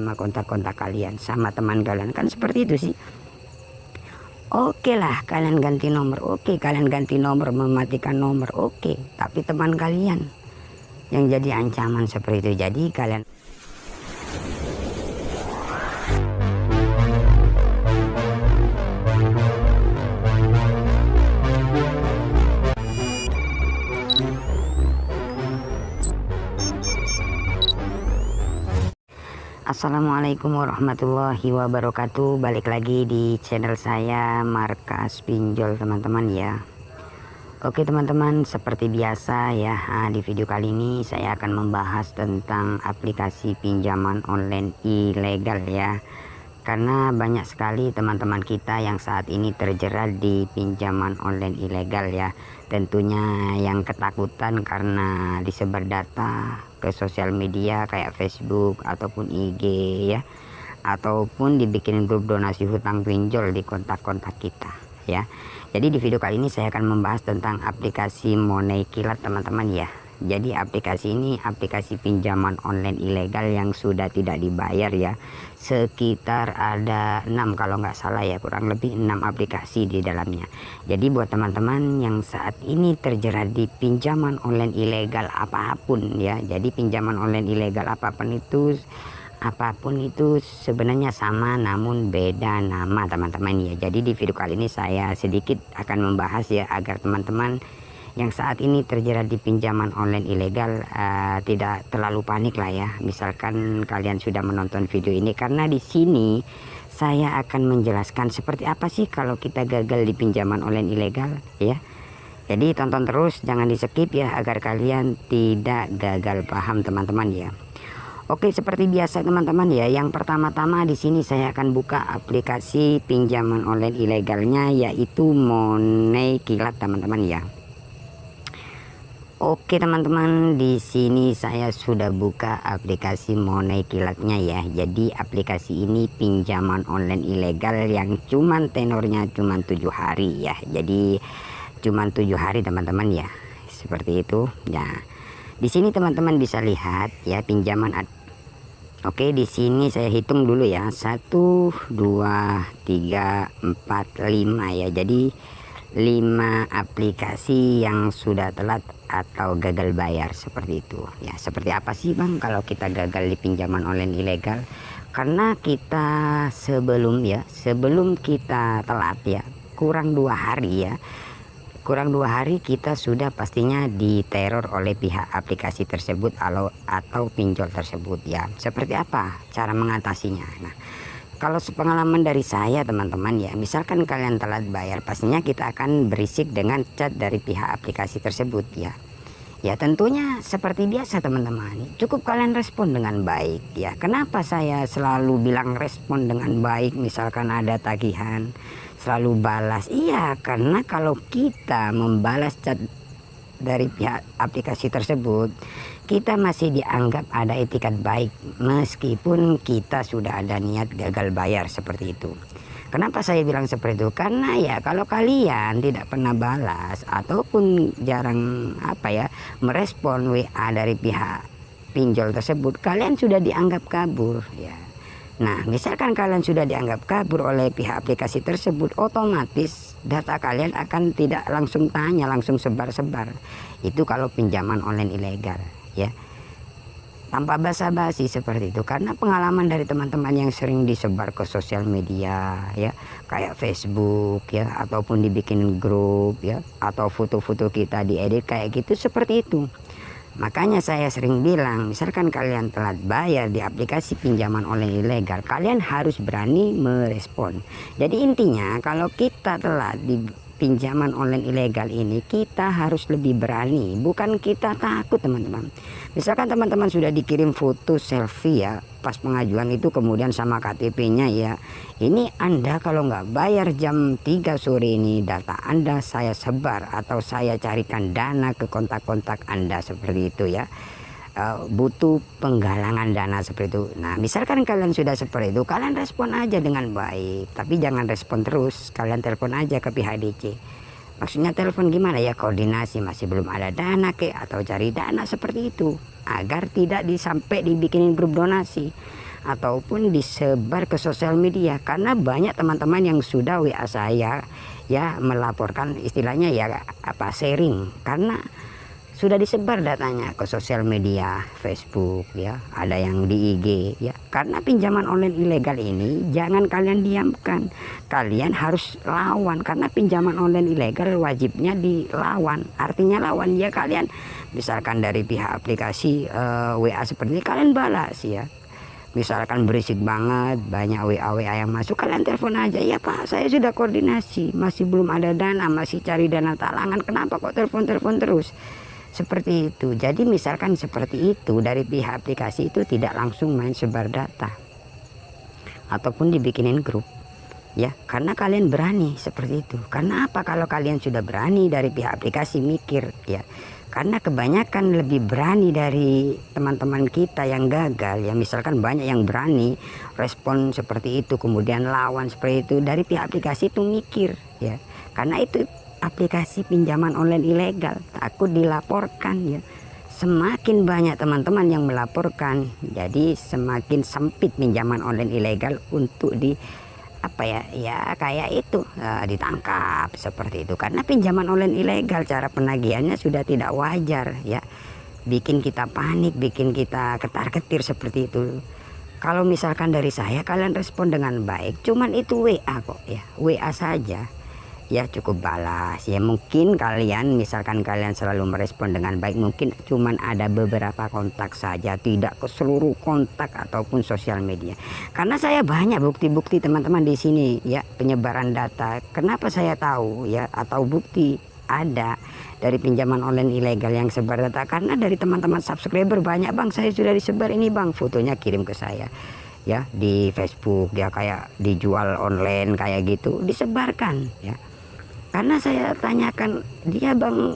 sama kontak-kontak kalian, sama teman kalian, kan seperti itu sih. Oke lah kalian ganti nomor, oke kalian ganti nomor, mematikan nomor, oke, tapi teman kalian yang jadi ancaman seperti itu. Jadi kalian Assalamualaikum warahmatullahi wabarakatuh. Balik lagi di channel saya, Markas Pinjol, teman-teman ya. Oke teman-teman, seperti biasa ya, di video kali ini saya akan membahas tentang aplikasi pinjaman online ilegal ya. Karena banyak sekali teman-teman kita yang saat ini terjerat di pinjaman online ilegal ya. Tentunya yang ketakutan karena disebar data ke sosial media kayak Facebook ataupun IG ya, ataupun dibikin grup donasi hutang pinjol di kontak-kontak kita ya. Jadi di video kali ini saya akan membahas tentang aplikasi Money Kilat teman-teman ya. Jadi aplikasi ini aplikasi pinjaman online ilegal yang sudah tidak dibayar ya. Sekitar ada 6 kalau nggak salah ya, kurang lebih 6 aplikasi di dalamnya. Jadi buat teman-teman yang saat ini terjerat di pinjaman online ilegal apapun ya. Jadi pinjaman online ilegal apapun itu sebenarnya sama namun beda nama teman-teman ya. Jadi di video kali ini saya sedikit akan membahas ya, agar teman-teman yang saat ini terjerat di pinjaman online ilegal tidak terlalu panik lah ya. Misalkan kalian sudah menonton video ini, karena di sini saya akan menjelaskan seperti apa sih kalau kita gagal di pinjaman online ilegal ya. Jadi tonton terus, jangan di skip ya, agar kalian tidak gagal paham teman-teman ya. Oke, seperti biasa teman-teman ya, yang pertama-tama di sini saya akan buka aplikasi pinjaman online ilegalnya, yaitu Money Kilat teman-teman ya. Oke teman-teman, di sini saya sudah buka aplikasi Money Kilatnya ya. Jadi aplikasi ini pinjaman online ilegal yang cuman tenornya cuman 7 hari ya. Jadi cuman 7 hari teman-teman ya. Seperti itu. Nah, di sini teman-teman bisa lihat ya pinjaman. Oke, di sini saya hitung dulu ya. 1 2 3 4 5 ya. Jadi 5 aplikasi yang sudah telat atau gagal bayar seperti itu ya. Seperti apa sih Bang kalau kita gagal di pinjaman online ilegal? Karena kita sebelum kita telat ya, kurang 2 hari ya, kurang 2 hari kita sudah pastinya diteror oleh pihak aplikasi tersebut atau pinjol tersebut ya. Seperti apa cara mengatasinya? Nah, kalau sepengalaman dari saya teman-teman ya, misalkan kalian telat bayar, pastinya kita akan berisik dengan chat dari pihak aplikasi tersebut ya. Ya tentunya seperti biasa teman-teman, cukup kalian respon dengan baik ya. Kenapa saya selalu bilang respon dengan baik? Misalkan ada tagihan, selalu balas. Iya, karena kalau kita membalas chat dari pihak aplikasi tersebut, kita masih dianggap ada etikat baik meskipun kita sudah ada niat gagal bayar seperti itu. Kenapa saya bilang seperti itu? Karena ya kalau kalian tidak pernah balas ataupun jarang merespon WA dari pihak pinjol tersebut, kalian sudah dianggap kabur ya. Nah, misalkan kalian sudah dianggap kabur oleh pihak aplikasi tersebut, otomatis data kalian akan tidak langsung tanya, langsung sebar-sebar. Itu kalau pinjaman online ilegal ya, tanpa basa-basi seperti itu. Karena pengalaman dari teman-teman yang sering disebar ke sosial media ya, kayak Facebook ya, ataupun dibikin grup ya, atau foto-foto kita diedit kayak gitu, seperti itu. Makanya saya sering bilang, misalkan kalian telat bayar di aplikasi pinjaman online ilegal, kalian harus berani merespon. Jadi intinya kalau kita telat di pinjaman online ilegal ini, kita harus lebih berani, bukan kita takut teman-teman. Misalkan teman-teman sudah dikirim foto selfie ya pas pengajuan itu, kemudian sama KTP-nya ya, ini Anda kalau nggak bayar jam 3 sore ini, data Anda saya sebar atau saya carikan dana ke kontak-kontak Anda, seperti itu ya. Butuh penggalangan dana seperti itu. Nah, misalkan kalian sudah seperti itu, kalian respon aja dengan baik, tapi jangan respon terus, kalian telepon aja ke pihak DC. Maksudnya telepon gimana ya, koordinasi masih belum ada dana atau cari dana seperti itu, agar tidak sampai dibikinin grup donasi. ataupun disebar ke sosial media, karena banyak teman-teman yang sudah WA saya ya melaporkan, istilahnya ya sharing, karena sudah disebar datanya ke sosial media, Facebook ya, ada yang di IG ya. Karena pinjaman online ilegal ini jangan kalian diamkan, kalian harus lawan, karena pinjaman online ilegal wajibnya dilawan. Artinya lawan ya, kalian misalkan dari pihak aplikasi WA seperti ini kalian balas ya. Misalkan berisik banget, banyak WA yang masuk, kalian telepon aja, ya Pak saya sudah koordinasi, masih belum ada dana, masih cari dana talangan, kenapa kok telepon terus, seperti itu. Jadi misalkan seperti itu, dari pihak aplikasi itu tidak langsung main sebar data ataupun dibikinin grup ya, karena kalian berani seperti itu. Karena apa? Kalau kalian sudah berani, dari pihak aplikasi mikir ya, karena kebanyakan lebih berani dari teman-teman kita yang gagal ya. Misalkan banyak yang berani respon seperti itu, kemudian lawan seperti itu, dari pihak aplikasi itu mikir ya, karena itu aplikasi pinjaman online ilegal, takut dilaporkan ya. Semakin banyak teman-teman yang melaporkan, jadi semakin sempit pinjaman online ilegal untuk di kayak itu ditangkap seperti itu. Karena pinjaman online ilegal cara penagihannya sudah tidak wajar ya, bikin kita panik, bikin kita ketar-ketir seperti itu. Kalau misalkan dari saya, kalian respon dengan baik, cuman itu WA kok ya, WA saja ya cukup balas ya. Mungkin kalian misalkan kalian selalu merespon dengan baik, mungkin cuman ada beberapa kontak saja, tidak ke seluruh kontak ataupun sosial media. Karena saya banyak bukti-bukti teman-teman di sini ya, penyebaran data. Kenapa saya tahu ya, atau bukti ada dari pinjaman online ilegal yang sebar data, karena dari teman-teman subscriber banyak, Bang saya sudah disebar ini Bang, fotonya kirim ke saya ya di Facebook ya, kayak dijual online kayak gitu, disebarkan ya. Karena saya tanyakan dia, Bang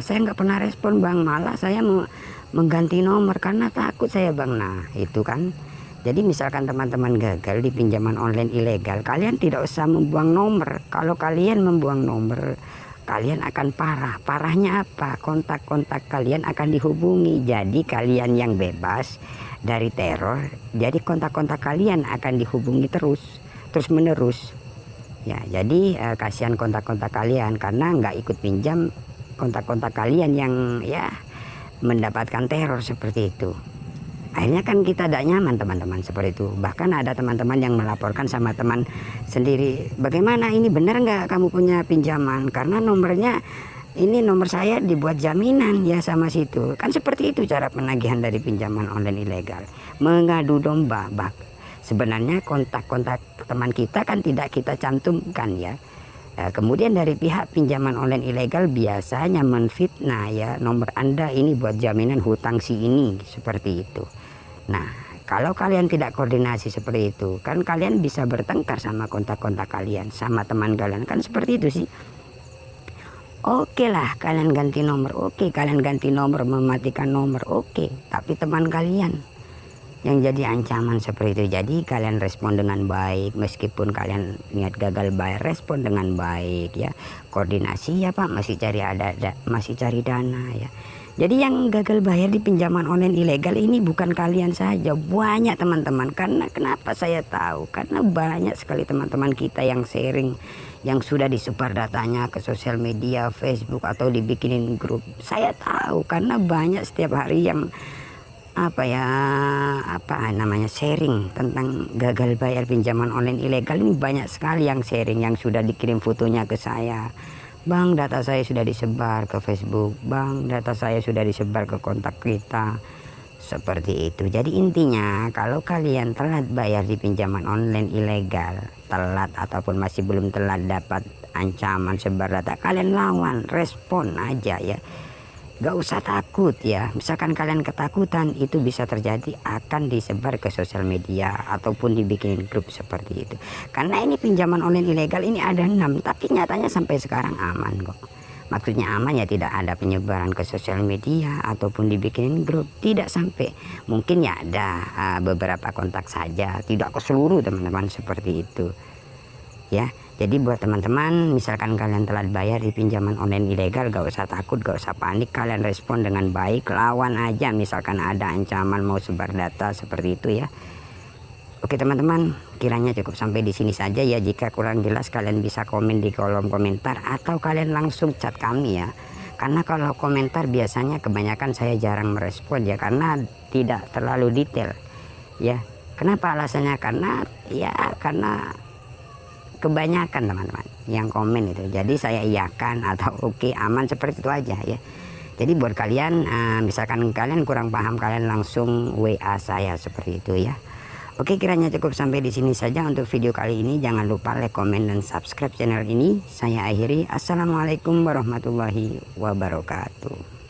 saya nggak pernah respon Bang, malah saya mau mengganti nomor karena takut saya Bang. Nah itu kan, jadi misalkan teman-teman gagal di pinjaman online ilegal, kalian tidak usah membuang nomor. Kalau kalian membuang nomor, kalian akan parah. Parahnya apa? Kontak-kontak kalian akan dihubungi. Jadi kalian yang bebas dari teror, jadi kontak-kontak kalian akan dihubungi terus menerus ya. Jadi kasihan kontak-kontak kalian, karena nggak ikut pinjam, kontak-kontak kalian yang ya mendapatkan teror seperti itu. Akhirnya kan kita tidak nyaman teman-teman seperti itu. Bahkan ada teman-teman yang melaporkan sama teman sendiri, bagaimana ini benar nggak kamu punya pinjaman, karena nomornya ini nomor saya dibuat jaminan ya sama situ. Kan seperti itu cara penagihan dari pinjaman online ilegal, mengadu domba. Sebenarnya kontak-kontak teman kita kan tidak kita cantumkan ya. Kemudian dari pihak pinjaman online ilegal biasanya menfitnah ya, nomor Anda ini buat jaminan hutang si ini, seperti itu. Nah kalau kalian tidak koordinasi seperti itu, kan kalian bisa bertengkar sama kontak-kontak kalian, sama teman kalian, kan seperti itu sih. Oke lah kalian ganti nomor, oke kalian ganti nomor, mematikan nomor, oke, tapi teman kalian yang jadi ancaman seperti itu. Jadi kalian respon dengan baik, meskipun kalian niat gagal bayar, respon dengan baik ya, koordinasi ya Pak, masih cari dana ya. Jadi yang gagal bayar di pinjaman online ilegal ini bukan kalian saja, banyak teman-teman. Karena kenapa saya tahu, karena banyak sekali teman-teman kita yang sharing, yang sudah disebar datanya ke sosial media, Facebook, atau dibikinin grup. Saya tahu karena banyak setiap hari yang sharing tentang gagal bayar pinjaman online ilegal ini. Banyak sekali yang sharing, yang sudah dikirim fotonya ke saya, Bang data saya sudah disebar ke Facebook, Bang data saya sudah disebar ke kontak kita, seperti itu. Jadi intinya kalau kalian telat bayar di pinjaman online ilegal, telat ataupun masih belum telat dapat ancaman sebar data, kalian lawan, respon aja ya. Gak usah takut ya. Misalkan kalian ketakutan, itu bisa terjadi, akan disebar ke sosial media ataupun dibikin grup seperti itu. Karena ini pinjaman online ilegal ini ada 6, tapi nyatanya sampai sekarang aman kok. Maksudnya aman ya, tidak ada penyebaran ke sosial media ataupun dibikin grup, tidak sampai. Mungkin ya ada beberapa kontak saja, tidak ke seluruh teman-teman, seperti itu ya. Jadi buat teman-teman, misalkan kalian telat bayar di pinjaman online ilegal, gak usah takut, gak usah panik, kalian respon dengan baik, lawan aja. Misalkan ada ancaman mau sebar data seperti itu ya, Oke teman-teman, kiranya cukup sampai di sini saja ya. Jika kurang jelas kalian bisa komen di kolom komentar atau kalian langsung chat kami ya. Karena kalau komentar biasanya kebanyakan saya jarang merespon ya, karena tidak terlalu detail ya. Kenapa alasannya? Karena kebanyakan teman-teman yang komen itu. Jadi saya iyakan atau oke, aman, seperti itu aja ya. Jadi buat kalian misalkan kalian kurang paham, kalian langsung WA saya seperti itu ya. Oke, kiranya cukup sampai di sini saja untuk video kali ini. Jangan lupa like, komen, dan subscribe channel ini. Saya akhiri. Assalamualaikum warahmatullahi wabarakatuh.